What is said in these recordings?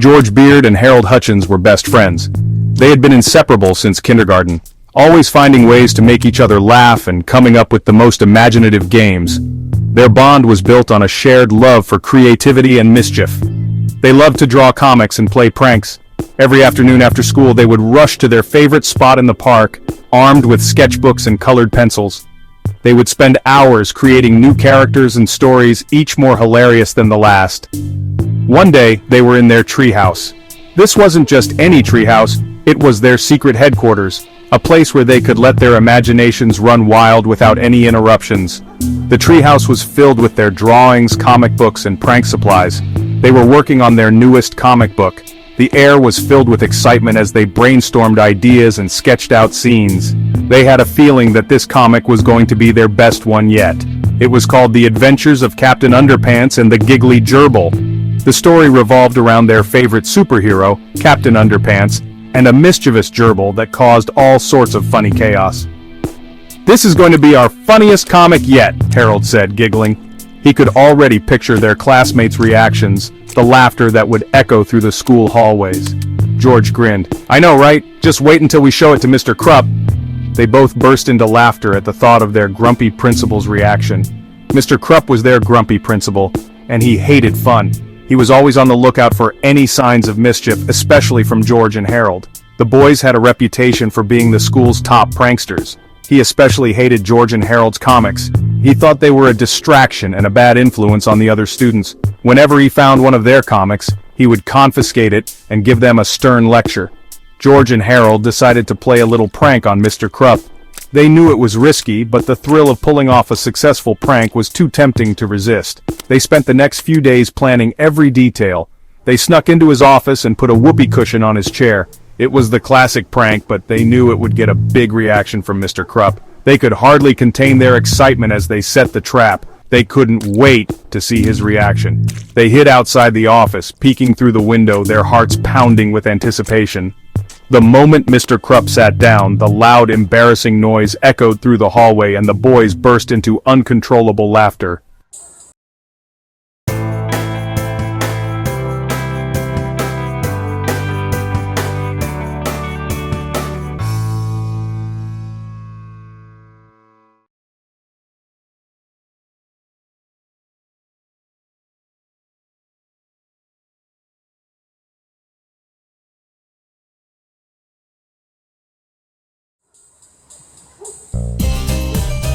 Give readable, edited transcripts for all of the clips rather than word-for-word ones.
George Beard and Harold Hutchins were best friends. They had been inseparable since kindergarten, always finding ways to make each other laugh and coming up with the most imaginative games. Their bond was built on a shared love for creativity and mischief. They loved to draw comics and play pranks. Every afternoon after school they would rush to their favorite spot in the park, armed with sketchbooks and colored pencils. They would spend hours creating new characters and stories, each more hilarious than the last. One day, they were in their treehouse. This wasn't just any treehouse, it was their secret headquarters, a place where they could let their imaginations run wild without any interruptions. The treehouse was filled with their drawings, comic books, and prank supplies. They were working on their newest comic book. The air was filled with excitement as they brainstormed ideas and sketched out scenes. They had a feeling that this comic was going to be their best one yet. It was called The Adventures of Captain Underpants and the Giggly Gerbil. The story revolved around their favorite superhero, Captain Underpants, and a mischievous gerbil that caused all sorts of funny chaos. "This is going to be our funniest comic yet," Harold said, giggling. He could already picture their classmates' reactions, the laughter that would echo through the school hallways. George grinned. "I know, right? Just wait until we show it to Mr. Krupp." They both burst into laughter at the thought of their grumpy principal's reaction. Mr. Krupp was their grumpy principal, and he hated fun. He was always on the lookout for any signs of mischief, especially from George and Harold. The boys had a reputation for being the school's top pranksters. He especially hated George and Harold's comics. He thought they were a distraction and a bad influence on the other students. Whenever he found one of their comics, he would confiscate it and give them a stern lecture. George and Harold decided to play a little prank on Mr. Krupp. They knew it was risky, but the thrill of pulling off a successful prank was too tempting to resist. They spent the next few days planning every detail. They snuck into his office and put a whoopee cushion on his chair. It was the classic prank, but they knew it would get a big reaction from Mr. Krupp. They could hardly contain their excitement as they set the trap. They couldn't wait to see his reaction. They hid outside the office, peeking through the window, their hearts pounding with anticipation. The moment Mr. Krupp sat down, the loud, embarrassing noise echoed through the hallway and the boys burst into uncontrollable laughter.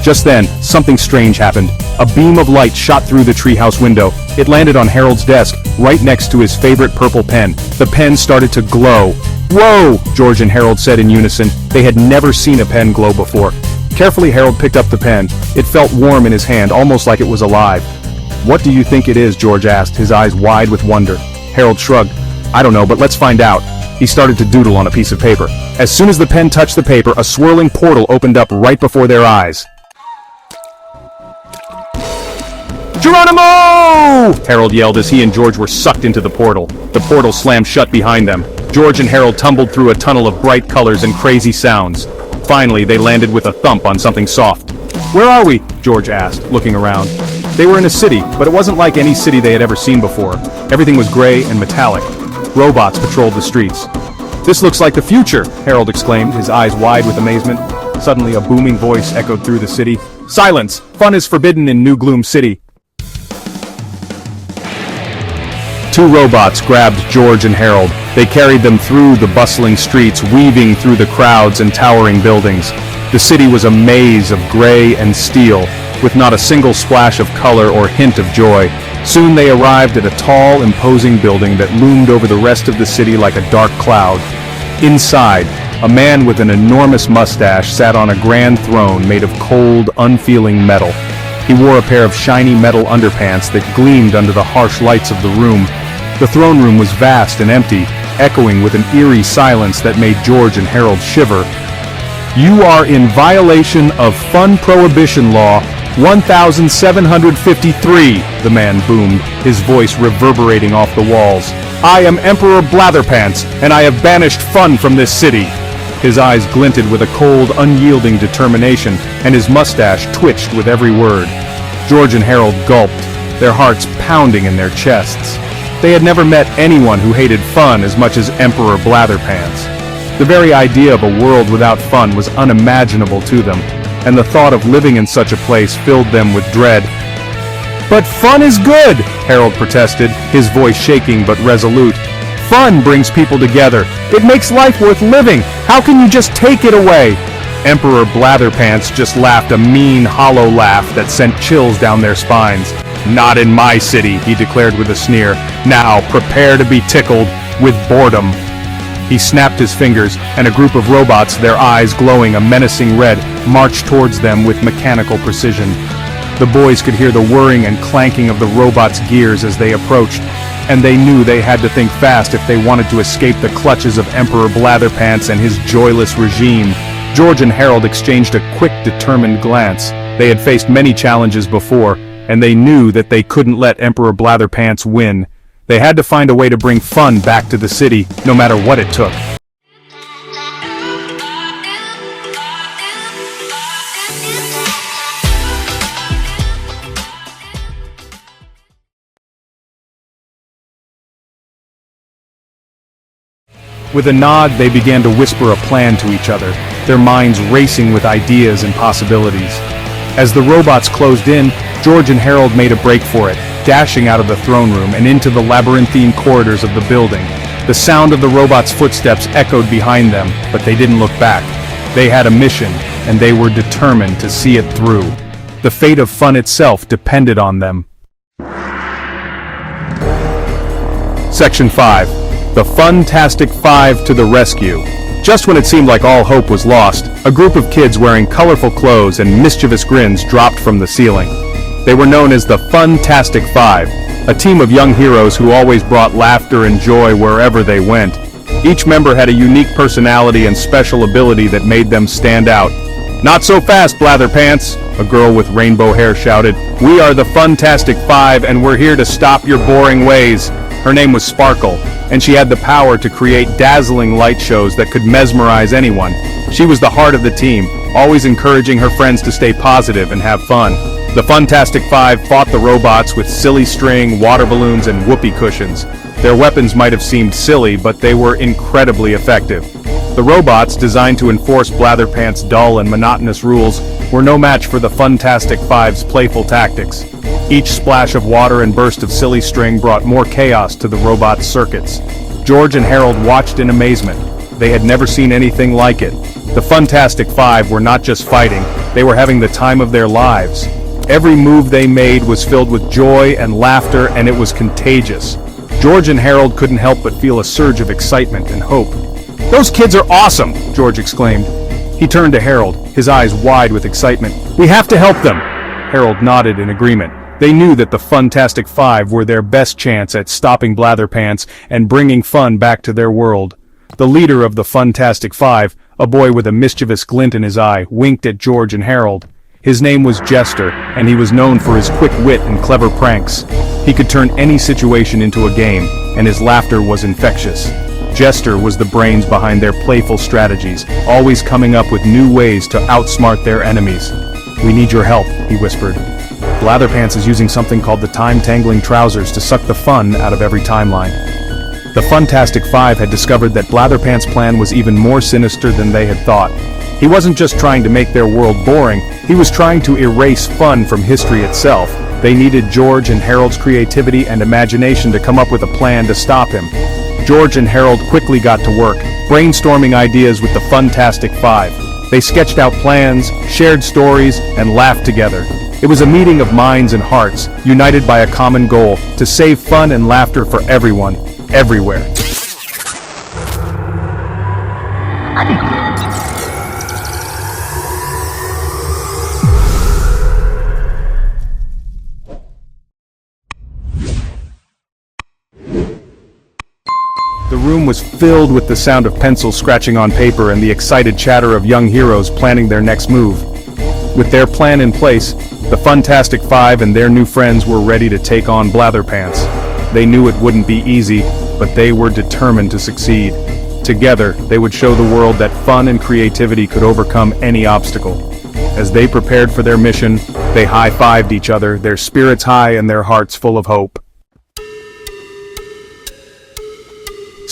Just then, something strange happened. A beam of light shot through the treehouse window. It landed on Harold's desk, right next to his favorite purple pen. The pen started to glow. "Whoa!" George and Harold said in unison. They had never seen a pen glow before. Carefully, Harold picked up the pen. It felt warm in his hand, almost like it was alive. "What do you think it is?" George asked, his eyes wide with wonder. Harold shrugged. "I don't know, but let's find out." He started to doodle on a piece of paper. As soon as the pen touched the paper, a swirling portal opened up right before their eyes. "Geronimo!" Harold yelled as he and George were sucked into the portal. The portal slammed shut behind them. George and Harold tumbled through a tunnel of bright colors and crazy sounds. Finally, they landed with a thump on something soft. "Where are we?" George asked, looking around. They were in a city, but it wasn't like any city they had ever seen before. Everything was gray and metallic. Robots patrolled the streets. "This looks like the future!" Harold exclaimed, his eyes wide with amazement. Suddenly, a booming voice echoed through the city. "Silence! Fun is forbidden in New Gloom City." Two robots grabbed George and Harold. They carried them through the bustling streets, weaving through the crowds and towering buildings. The city was a maze of gray and steel, with not a single splash of color or hint of joy. Soon they arrived at a tall, imposing building that loomed over the rest of the city like a dark cloud. Inside, a man with an enormous mustache sat on a grand throne made of cold, unfeeling metal. He wore a pair of shiny metal underpants that gleamed under the harsh lights of the room. The throne room was vast and empty, echoing with an eerie silence that made George and Harold shiver. "You are in violation of Fun Prohibition Law 1753, the man boomed, his voice reverberating off the walls. "I am Emperor Blatherpants, and I have banished fun from this city." His eyes glinted with a cold, unyielding determination, and his mustache twitched with every word. George and Harold gulped, their hearts pounding in their chests. They had never met anyone who hated fun as much as Emperor Blatherpants. The very idea of a world without fun was unimaginable to them, and the thought of living in such a place filled them with dread. "But fun is good!" Harold protested, his voice shaking but resolute. "Fun brings people together. It makes life worth living. How can you just take it away?" Emperor Blatherpants just laughed a mean, hollow laugh that sent chills down their spines. "Not in my city," he declared with a sneer. "Now, prepare to be tickled with boredom." He snapped his fingers, and a group of robots, their eyes glowing a menacing red, marched towards them with mechanical precision. The boys could hear the whirring and clanking of the robots' gears as they approached, and they knew they had to think fast if they wanted to escape the clutches of Emperor Blatherpants and his joyless regime. George and Harold exchanged a quick, determined glance. They had faced many challenges before, and they knew that they couldn't let Emperor Blatherpants win. They had to find a way to bring fun back to the city, no matter what it took. With a nod, they began to whisper a plan to each other, their minds racing with ideas and possibilities. As the robots closed in, George and Harold made a break for it, dashing out of the throne room and into the labyrinthine corridors of the building. The sound of the robots' footsteps echoed behind them, but they didn't look back. They had a mission, and they were determined to see it through. The fate of fun itself depended on them. Section 5. The Funtastic Five to the rescue. Just when it seemed like all hope was lost, a group of kids wearing colorful clothes and mischievous grins dropped from the ceiling. They were known as the Funtastic Five, a team of young heroes who always brought laughter and joy wherever they went. Each member had a unique personality and special ability that made them stand out. "Not so fast, Blatherpants," a girl with rainbow hair shouted. "We are the Funtastic Five, and we're here to stop your boring ways." Her name was Sparkle, and she had the power to create dazzling light shows that could mesmerize anyone. She was the heart of the team, always encouraging her friends to stay positive and have fun. The Funtastic Five fought the robots with silly string, water balloons, and whoopee cushions. Their weapons might have seemed silly, but they were incredibly effective. The robots, designed to enforce Blatherpants' dull and monotonous rules, were no match for the Funtastic Five's playful tactics. Each splash of water and burst of silly string brought more chaos to the robots' circuits. George and Harold watched in amazement. They had never seen anything like it. The Funtastic Five were not just fighting, they were having the time of their lives. Every move they made was filled with joy and laughter, and it was contagious. George and Harold couldn't help but feel a surge of excitement and hope. "Those kids are awesome!" George exclaimed. He turned to Harold, his eyes wide with excitement. "We have to help them!" Harold nodded in agreement. They knew that the Funtastic Five were their best chance at stopping Blatherpants and bringing fun back to their world. The leader of the Funtastic Five, a boy with a mischievous glint in his eye, winked at George and Harold. His name was Jester, and he was known for his quick wit and clever pranks. He could turn any situation into a game, and his laughter was infectious. Jester was the brains behind their playful strategies, always coming up with new ways to outsmart their enemies. "We need your help," he whispered. "Blatherpants is using something called the time-tangling trousers to suck the fun out of every timeline." The Funtastic Five had discovered that Blatherpants' plan was even more sinister than they had thought. He wasn't just trying to make their world boring, he was trying to erase fun from history itself. They needed George and Harold's creativity and imagination to come up with a plan to stop him. George and Harold quickly got to work, brainstorming ideas with the Funtastic Five. They sketched out plans, shared stories, and laughed together. It was a meeting of minds and hearts, united by a common goal, to save fun and laughter for everyone, everywhere. The room was filled with the sound of pencils scratching on paper and the excited chatter of young heroes planning their next move. With their plan in place, the Funtastic Five and their new friends were ready to take on Blatherpants. They knew it wouldn't be easy, but they were determined to succeed. Together, they would show the world that fun and creativity could overcome any obstacle. As they prepared for their mission, they high-fived each other, their spirits high and their hearts full of hope.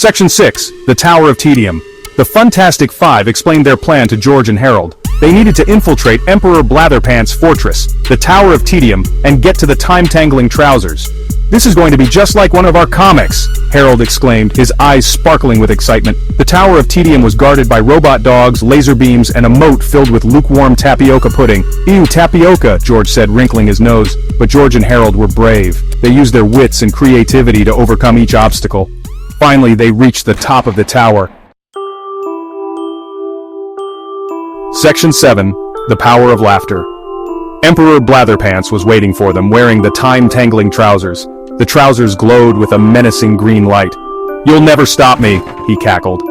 Section 6. The Tower of Tedium. The Fantastic Five explained their plan to George and Harold. They needed to infiltrate Emperor Blatherpants' fortress, the Tower of Tedium, and get to the time-tangling trousers. "This is going to be just like one of our comics," Harold exclaimed, his eyes sparkling with excitement. The Tower of Tedium was guarded by robot dogs, laser beams, and a moat filled with lukewarm tapioca pudding. "Ew, tapioca," George said, wrinkling his nose. But George and Harold were brave. They used their wits and creativity to overcome each obstacle. Finally, they reached the top of the tower. Section 7. The Power of Laughter. Emperor Blatherpants was waiting for them, wearing the time-tangling trousers. The trousers glowed with a menacing green light. "You'll never stop me," he cackled.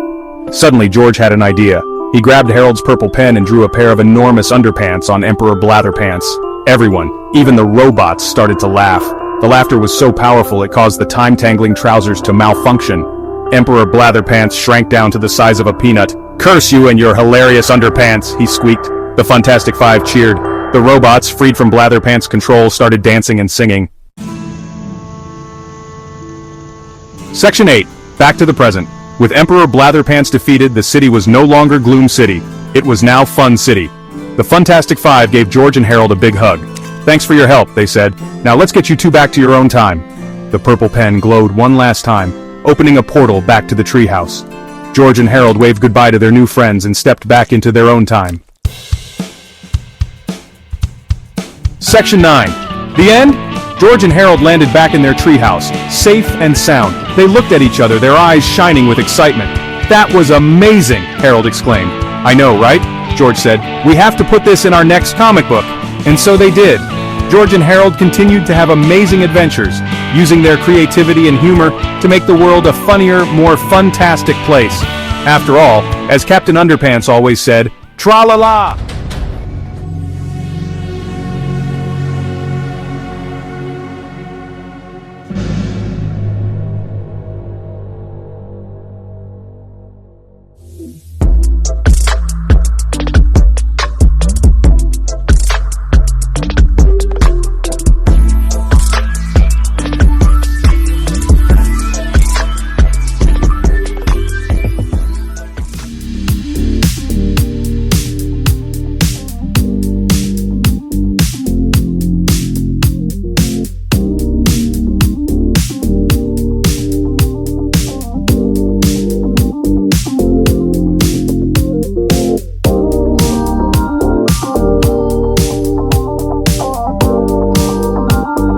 Suddenly, George had an idea. He grabbed Harold's purple pen and drew a pair of enormous underpants on Emperor Blatherpants. Everyone, even the robots, started to laugh. The laughter was so powerful it caused the time-tangling trousers to malfunction. Emperor Blatherpants shrank down to the size of a peanut. "Curse you and your hilarious underpants," he squeaked. The Fantastic Five cheered. The robots, freed from Blatherpants' control, started dancing and singing. Section 8. Back to the present. With Emperor Blatherpants defeated, the city was no longer Gloom City. It was now Fun City. The Fantastic Five gave George and Harold a big hug. "Thanks for your help," they said. "Now let's get you two back to your own time." The purple pen glowed one last time, opening a portal back to the treehouse. George and Harold waved goodbye to their new friends and stepped back into their own time. Section 9. The end? George and Harold landed back in their treehouse, safe and sound. They looked at each other, their eyes shining with excitement. "That was amazing," Harold exclaimed. "I know, right?" George said. "We have to put this in our next comic book." And so they did. George and Harold continued to have amazing adventures, using their creativity and humor to make the world a funnier, more fun-tastic place. After all, as Captain Underpants always said, tra-la-la!